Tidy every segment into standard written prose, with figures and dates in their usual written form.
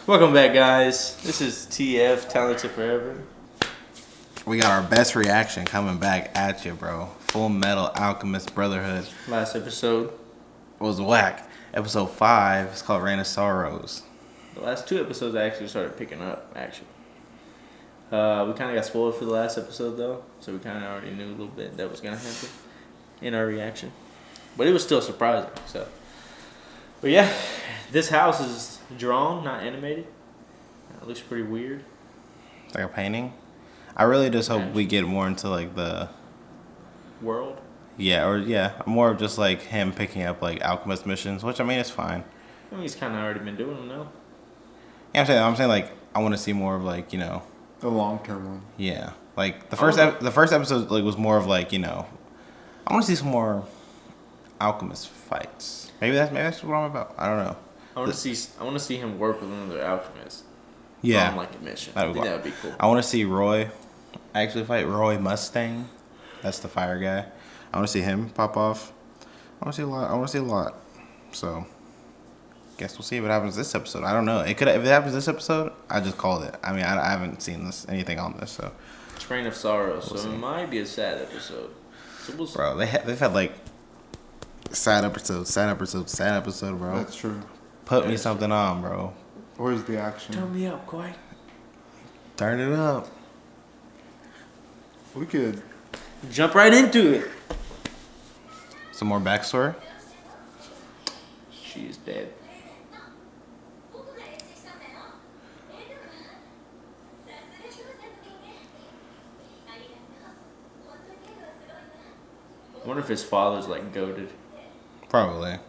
Welcome back, guys. This is TF, Talented Forever. We got our best reaction coming back at you, bro. Fullmetal Alchemist Brotherhood. Last episode. Was whack. Episode 5 is called Reign of Sorrows. The last two episodes actually started picking up, actually. We kind of got spoiled for the last episode, though. So we kind of already knew a little bit that was going to happen in our reaction. But it was still surprising, so. But yeah, this house is drawn, not animated. It looks pretty weird. It's like a painting. I really just hope we get more into like the world. Yeah, more of just like him picking up like alchemist missions, which I mean is fine. I mean, he's kind of already been doing them now. Yeah, I'm saying like I want to see more of like the long-term one. Yeah, like the first episode like was more of like I want to see some more alchemist fights. Maybe that's what I'm about. I don't know. I want to see him work with another alchemist. Yeah, on like a mission. I think that would be cool. I want to see Roy actually fight Roy Mustang. That's the fire guy. I want to see him pop off. I want to see a lot. So, guess we'll see what happens this episode. I don't know. If it happens this episode, I just called it. I mean, I haven't seen anything on this, so. Reign of Sorrows. So it might be a sad episode. So we'll see. Bro, they've had like sad episode, bro. That's true. Put me something on, bro. Where's the action? Turn me up, Koi. Turn it up. We could jump right into it. Some more backstory. She is dead. I wonder if his father's like goated. Probably.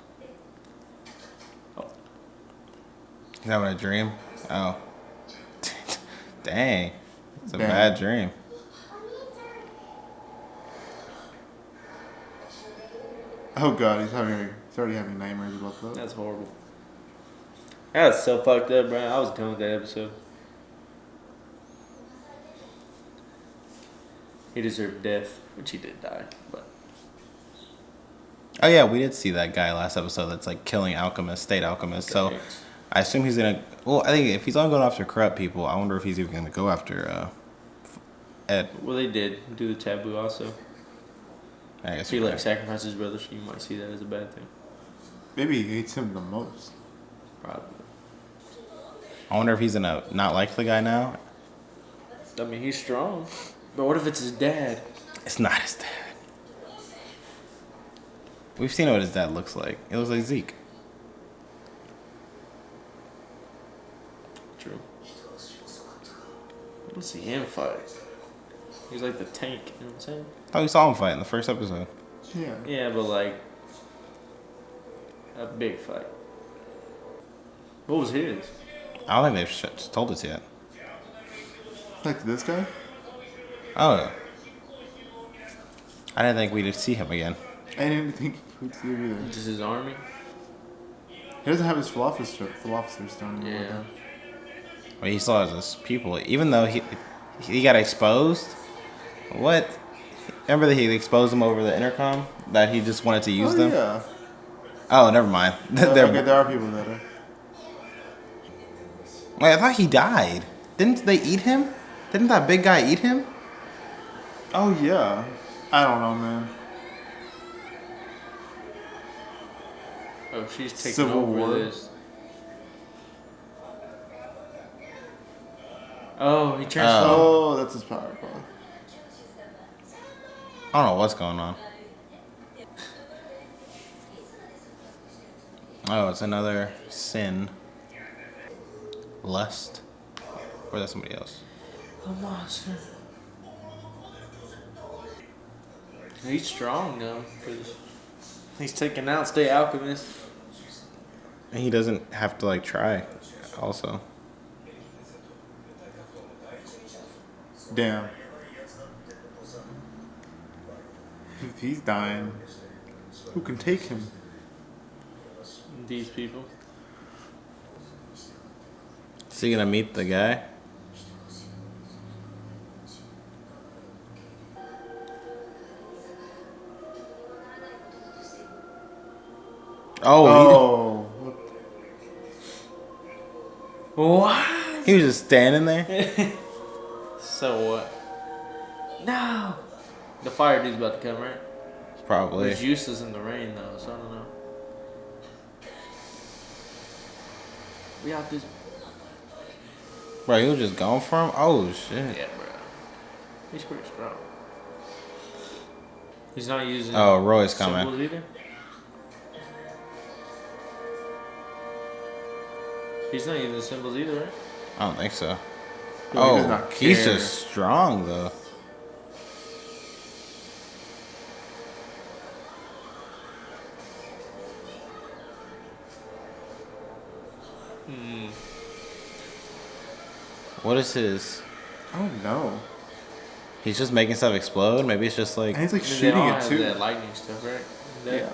He's having a dream? Oh. Dang. It's a bad dream. Oh god, he's already having nightmares about that. That's horrible. That was so fucked up, bro. I was done with that episode. He deserved death, which he did die, but. Oh yeah, we did see that guy last episode that's like killing alchemists, state alchemists. So I assume he's gonna. Well, I think if he's only going after corrupt people, I wonder if he's even gonna go after Ed. Well, they did do the taboo also. I guess he like sacrificed his brother, so you might see that as a bad thing. Maybe he hates him the most. Probably. I wonder if he's gonna not like the guy now. I mean, he's strong, but what if it's his dad? It's not his dad. We've seen what his dad looks like. It looks like Zeke. True. Let's see him fight. He's like the tank, you know what I'm saying? Oh, we saw him fight in the first episode. Yeah. Yeah, but like a big fight. What was his? I don't think they've told us yet. Like this guy? Oh. I didn't think we'd see him again. I didn't think we'd see him either. Just his army? He doesn't have his philosopher's stone anymore. Yeah. Well, he still has his people. Even though he got exposed. What? Remember that he exposed them over the intercom? That he just wanted to use them? Yeah. Oh, never mind. Okay, there are people that are. Wait, I thought he died. Didn't they eat him? Didn't that big guy eat him? Oh, yeah. I don't know, man. Oh, she's taking Civil over War. this. Oh, he transformed. Oh, that's his power. I don't know what's going on. Oh, it's another sin. Lust? Or is that somebody else? A monster. He's strong though, because he's taking out State Alchemist. And he doesn't have to like try also. Damn. If he's dying, who can take him? These people. Is he gonna meet the guy? Oh. Oh, What? He was just standing there. So what? No. The fire dude's about to come, right? Probably. It's useless in the rain though, so I don't know. We out this. Bro, he was just going for him? Oh, shit. Yeah, bro. He's pretty strong. He's not using. Oh, Roy's symbols coming. either. He's not using symbols either, right? I don't think so. He does Oh, not he's care. just strong, though. What is his? I don't know. He's just making stuff explode? Maybe it's just like... And he's like They shooting all it have too. that lightning stuff, right? Yeah.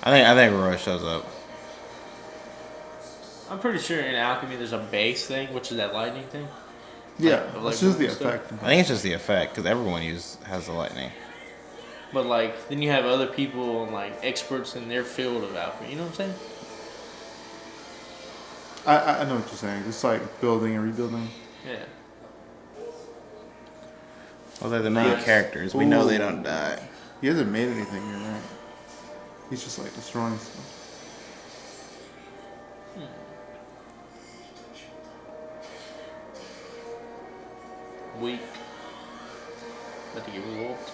I think Roy shows up. I'm pretty sure in alchemy there's a base thing, which is that lightning thing. Yeah. Like It's just the stuff. effect. I think it's just the effect, because everyone has the lightning. But like, then you have other people like experts in their field of alchemy. You know what I'm saying? I know what you're saying. It's like building and rebuilding. Yeah. Well, they're the main Nice. characters. We know they Ooh. don't die. He hasn't made anything, you're right. He's just like destroying stuff. Weak. About to get whooped.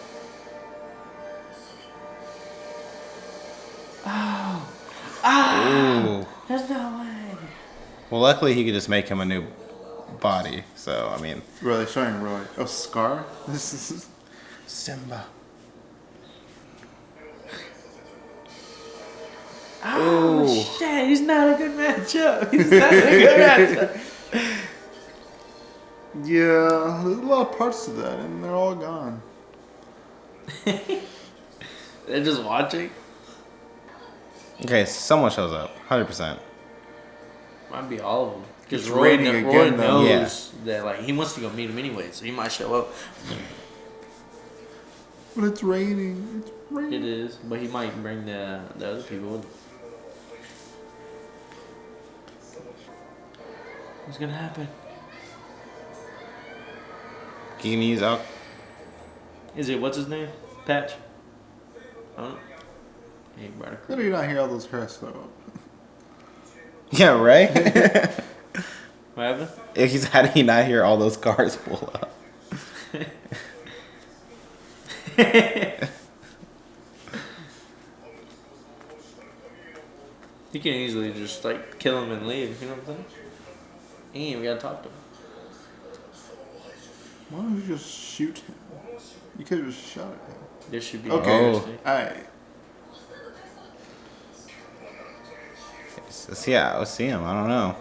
Oh. Ooh. There's no way. Well, luckily he could just make him a new body. So, I mean... Bro, they're showing Roy. Oh, Scar? This is... Simba. Oh Ooh. shit, he's not a good matchup. He's not a good matchup. Yeah, there's a lot of parts to that, and they're all gone. They're just watching. Okay, someone shows up. 100%. Might be all of them. Because It's Roy, raining Roy again, though. knows that like he wants to go meet him anyway, so he might show up. But it's raining. It's raining. It is, but he might bring the other people with him. What's gonna happen? Can you use Al... Is it what's his name? Patch? I don't know. Hey, brother. How do you not hear all those cars though? Yeah, right? What happened? How did he not hear all those cars pull up? You can easily just like kill him and leave. You know what I'm saying? You ain't even gotta talk to him. Why don't you just shoot him? You could have just shot at him. This should be Okay. interesting. Alright. Let's see him. I don't know.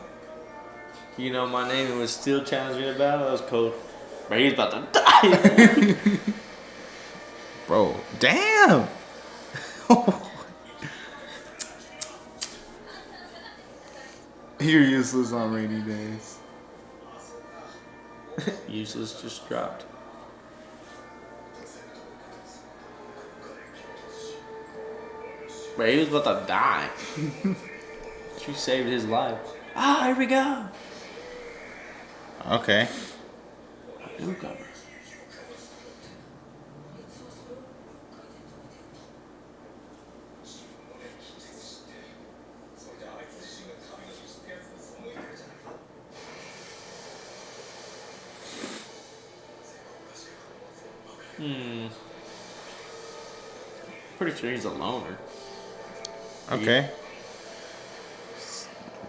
You know my name and was still challenging me to battle. That was cold. Bro, he's about to die. Bro, damn! You're useless on rainy days. Useless just dropped. Bro, he was about to die. She saved his life. Ah, here we go. Okay. Newcomer. Pretty sure he's a loner. Okay.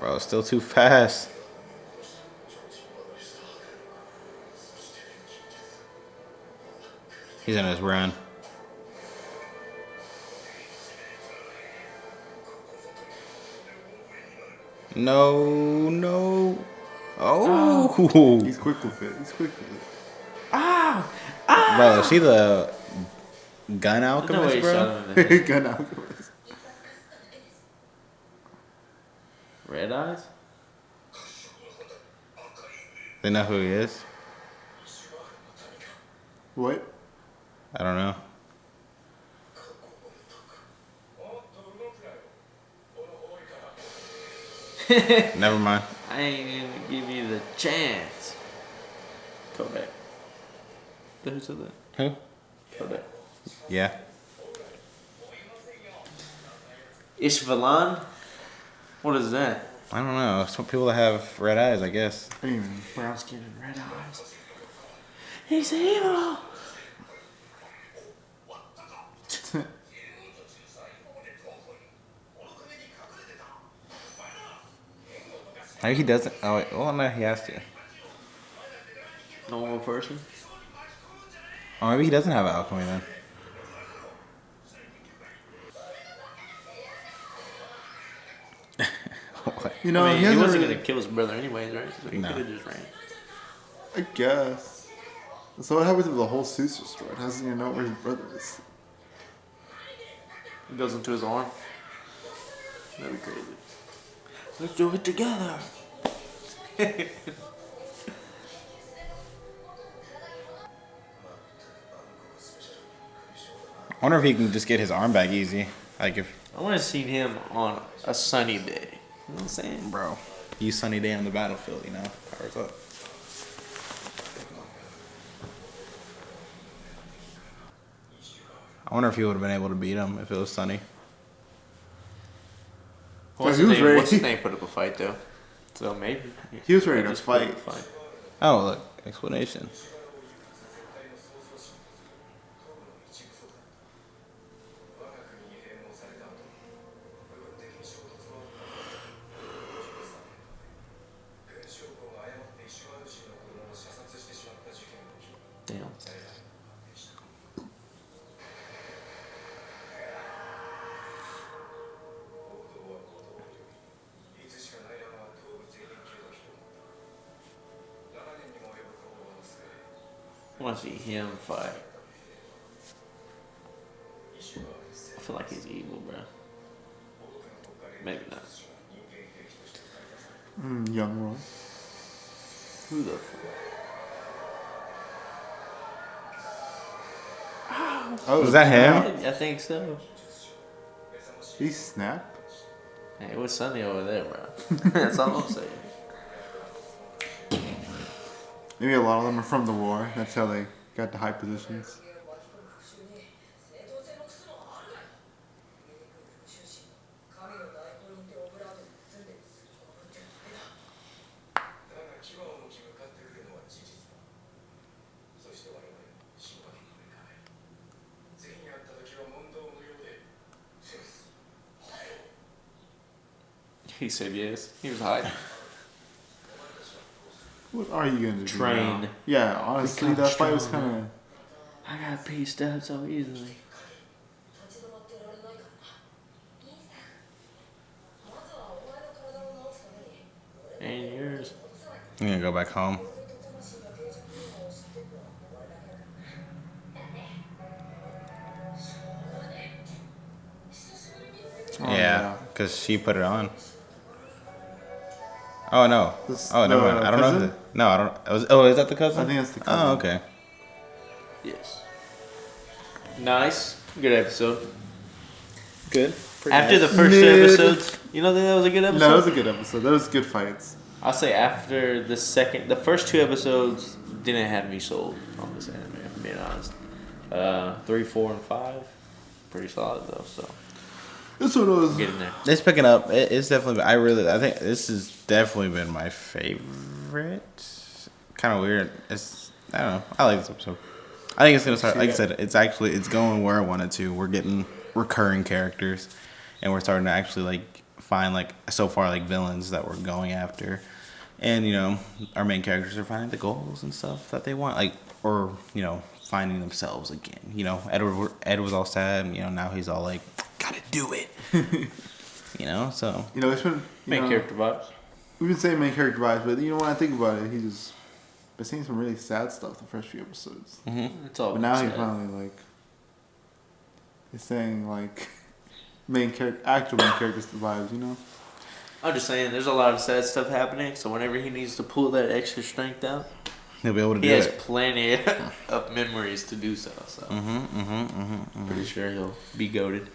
Bro, still too fast. He's in his run. No, no. Oh. He's quick with it. He's quick with it. Ah! Bro, is she the gun No way alchemist, he bro? shot him in the head. Gun alchemist. Red eyes? They know who he is? What? I don't know. Never mind. I ain't gonna give you the chance. Kodak. Who said that? Who? Kodak. Yeah. Ishvalan? What is that? I don't know. Some people that have red eyes, I guess. Brown skin and red eyes. He's evil! Maybe he doesn't. Oh, wait. Well, no, he has to. Normal person? Oh, maybe he doesn't have alchemy then. What? You know, I mean, he hasn't wasn't really- gonna kill his brother anyways, right? So he No. could have just ran. I guess. So what happens if the whole suit's destroyed? How does he know where his brother is? He goes into his arm. That'd be crazy. Let's do it together. I wonder if he can just get his arm back easy. Like if, I want to see him on a sunny day. You know what I'm saying? bro, you sunny day on the battlefield, you know, powers up. I wonder if he would have been able to beat him if it was sunny. What's he was ready. What's his name put up a fight though? So maybe He was ready to just put up a fight. Oh, look, explanation. Damn. I want to see him fight. I feel like he's evil, bro. Maybe not. Young Roy. Who the fuck? Oh, Was that him? I think so. He snapped? Hey, it was sunny over there, bro. That's all I'm saying. Maybe a lot of them are from the war. That's how they got to high positions. He said yes. He was hiding. What are you going to do Train. now? Yeah, honestly, Become that fight was strong. kind of... I got pieced up so easily. 8 years. I'm gonna go back home. Yeah, because she put it on. Oh no. This- Oh, never the mind. I don't know. cousin? No, I don't. Oh, is that the cousin? I think that's the cousin. Oh, okay. Yes. Nice. Good episode. Good. After the first two Mid. episodes, you don't think that was a good episode? No, that was a good episode. That was good fights. I'll say after the first two episodes didn't have me sold on this anime, if I'm being honest. 3, 4, and 5, pretty solid though, so This one was... get in there. It's picking up. It's definitely. I think this has definitely been my favorite. Kind of weird. I don't know. I like this episode. I think it's gonna start. Like I said, it's going where I wanted to. We're getting recurring characters, and we're starting to actually like find like so far like villains that we're going after, and you know our main characters are finding the goals and stuff that they want, like or you know finding themselves again. You know, Ed was all sad, and you know now he's all like, gotta do it. You know, so You know, it's been... Main character vibes. We've been saying main character vibes, but you know, when I think about it, he just... been seeing some really sad stuff the first few episodes. It's all But now he sad. finally, like... He's saying, like... actual main character vibes, you know? I'm just saying, there's a lot of sad stuff happening, so whenever he needs to pull that extra strength out, he'll be able to he do has it. plenty of memories to do so. So pretty sure he'll be goated.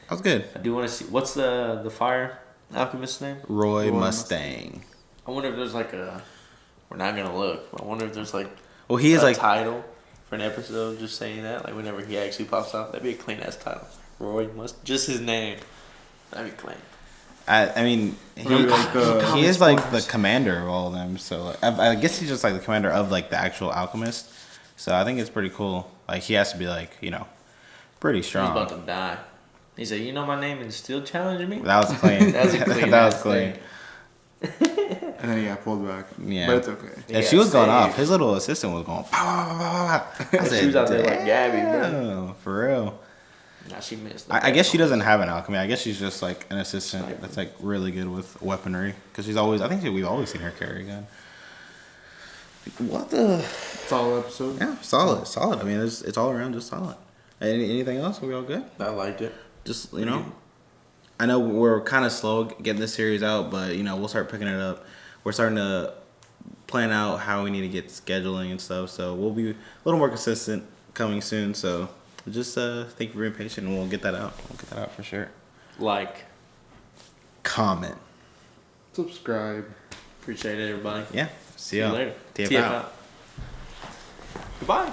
That was good. I do want to see what's the fire Alchemist's name? Roy Roy Mustang. I wonder if there's like a. We're not gonna look. But I wonder if there's like. Well, he is a like title for an episode just saying that. Like whenever he actually pops out, that'd be a clean ass title. Roy Must. Just his name. That'd be clean. I mean, he is like the commander of all of them. So like, I guess he's just like the commander of like the actual alchemist. So I think it's pretty cool. Like he has to be like pretty strong. He's about to die. He said, "You know my name and still challenging me." That was clean. That was a clean. That was clean. And then he got pulled back. Yeah. But it's okay. And she was going off. His little assistant was going. Pow, pow, pow, pow, pow. She was out there like Gabby, bro. "Damn, for real." Nah, she missed. I guess she doesn't have an alchemy. I guess she's just like an assistant that's like really good with weaponry. Because she's always. I think we've always seen her carry a gun. What the? Solid episode. Yeah, solid. I mean, it's all around just solid. Anything else? Are we all good? I liked it. Just I know we're kind of slow getting this series out, but we'll start picking it up. We're starting to plan out how we need to get scheduling and stuff, so we'll be a little more consistent coming soon. So just thank you for being patient, and we'll get that out. We'll get that out for sure. Like, Comment, Subscribe. appreciate it, everybody. yeah. See you y'all later. TF TF out. out. Goodbye.